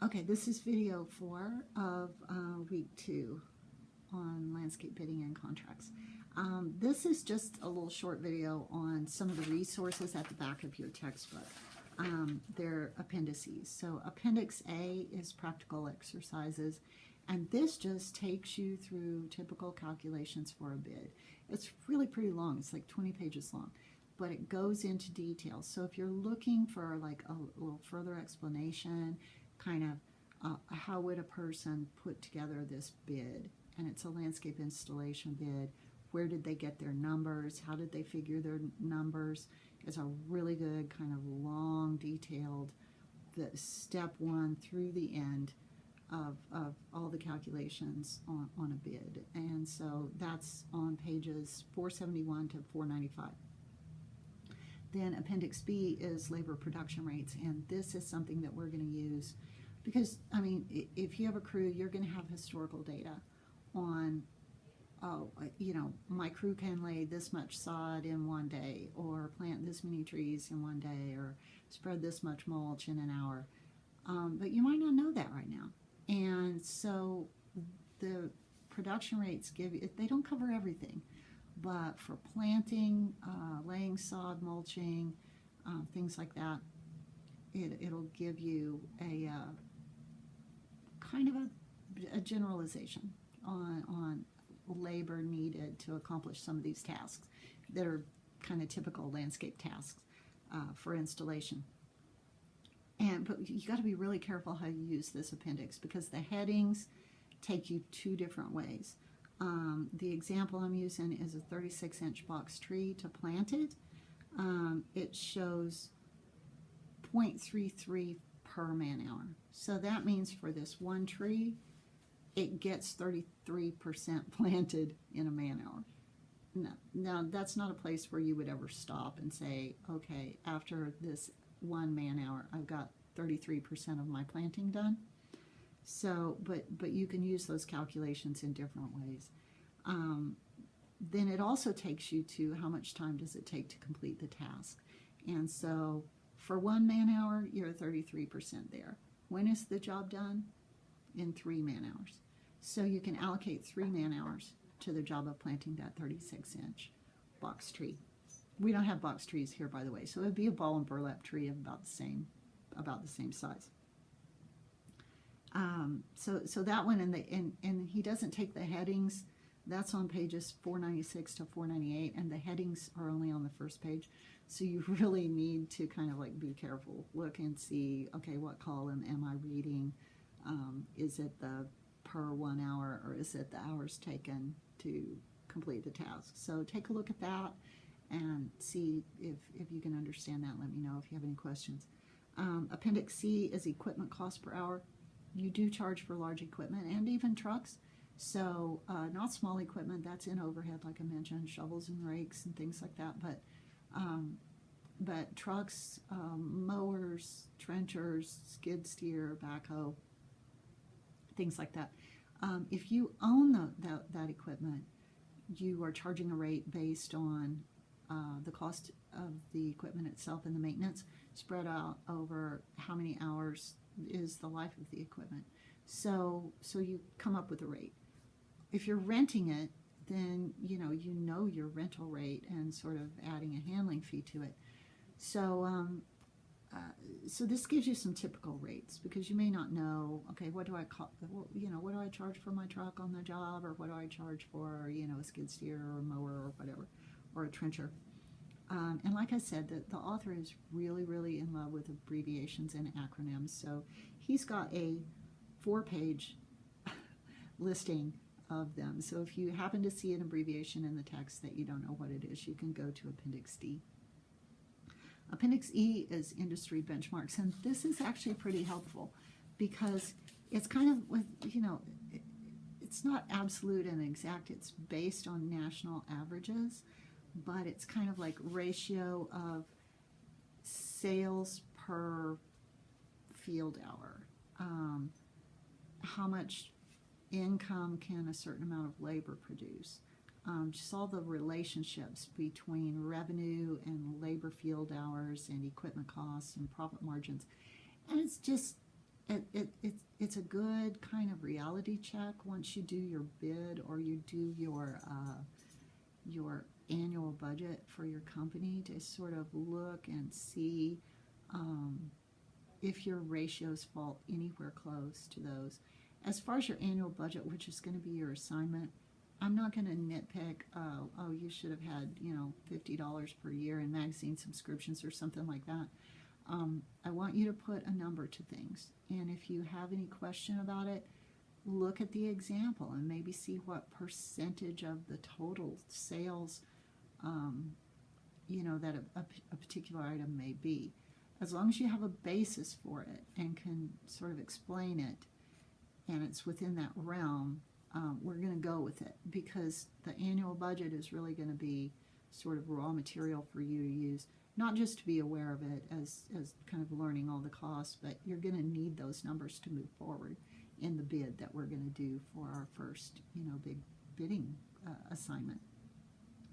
Okay, this is video 4 of week 2 on landscape bidding and contracts. This is just a little short video on some of the resources at the back of your textbook. They're appendices. So Appendix A is practical exercises, and this just takes you through typical calculations for a bid. It's really pretty long. It's like 20 pages long, but it goes into details. So if you're looking for like a little further explanation, kind of how would a person put together this bid, and it's a landscape installation bid, where did they get their numbers, how did they figure their numbers, is a really good kind of long detailed step 1 through the end of all the calculations on a bid. And so that's on pages 471 to 495. Then Appendix B is labor production rates, and this is something that we're going to use because, I mean, if you have a crew, you're going to have historical data on, you know, my crew can lay this much sod in one day, or plant this many trees in one day, or spread this much mulch in an hour. But you might not know that right now. And so the production rates give you, they don't cover everything. But for planting, laying sod, mulching, things like that, it'll give you a kind of a generalization on labor needed to accomplish some of these tasks that are kind of typical landscape tasks for installation. But you got to be really careful how you use this appendix, because the headings take you 2 different ways. The example I'm using is a 36-inch box tree. To plant it, it shows 0.33 per man hour. So that means for this one tree, it gets 33% planted in a man hour. Now, that's not a place where you would ever stop and say, okay, after this 1 man hour, I've got 33% of my planting done. So, but you can use those calculations in different ways. Then it also takes you to how much time does it take to complete the task. And so for 1 man hour, you're 33% there. When is the job done? In 3 man hours. So you can allocate 3 man hours to the job of planting that 36-inch box tree. We don't have box trees here, by the way, so it would be a ball and burlap tree of about the same size. So that one, and he doesn't take the headings. That's on pages 496 to 498, and the headings are only on the first page. So you really need to kind of like be careful, look and see, okay, what column am I reading? Is it the per 1 hour, or is it the hours taken to complete the task? So take a look at that and see if you can understand that. Let me know if you have any questions. Appendix C is equipment cost per hour. You do charge for large equipment and even trucks. So not small equipment, that's in overhead, like I mentioned, shovels and rakes and things like that. But trucks, mowers, trenchers, skid steer, backhoe, things like that. If you own that equipment, you are charging a rate based on the cost of the equipment itself and the maintenance spread out over how many hours is the life of the equipment. So you come up with a rate. If you're renting it, then you know your rental rate and sort of adding a handling fee to it. So so this gives you some typical rates, because you may not know, okay, what do I charge for my truck on the job, or what do I charge for, a skid steer or a mower or whatever, or a trencher. And like I said, the author is really, really in love with abbreviations and acronyms. So he's got a 4-page listing of them. So if you happen to see an abbreviation in the text that you don't know what it is, you can go to Appendix D. Appendix E is industry benchmarks, and this is actually pretty helpful because it's kind of with, it's not absolute and exact. It's based on national averages, but it's kind of like ratio of sales per field hour. How much income can a certain amount of labor produce? Just all the relationships between revenue and labor field hours and equipment costs and profit margins. And it's just It's a good kind of reality check once you do your bid or you do your annual budget for your company, to sort of look and see if your ratios fall anywhere close to those. As far as your annual budget, which is going to be your assignment, I'm not going to nitpick, oh, you should have had, $50 per year in magazine subscriptions or something like that. I want you to put a number to things. And if you have any question about it, look at the example and maybe see what percentage of the total sales, that a particular item may be. As long as you have a basis for it and can sort of explain it, and it's within that realm, we're going to go with it, because the annual budget is really going to be sort of raw material for you to use, not just to be aware of it as kind of learning all the costs, but you're going to need those numbers to move forward in the bid that we're going to do for our first, big bidding assignment.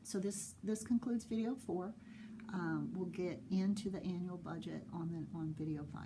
So this concludes video 4. We'll get into the annual budget on video 5.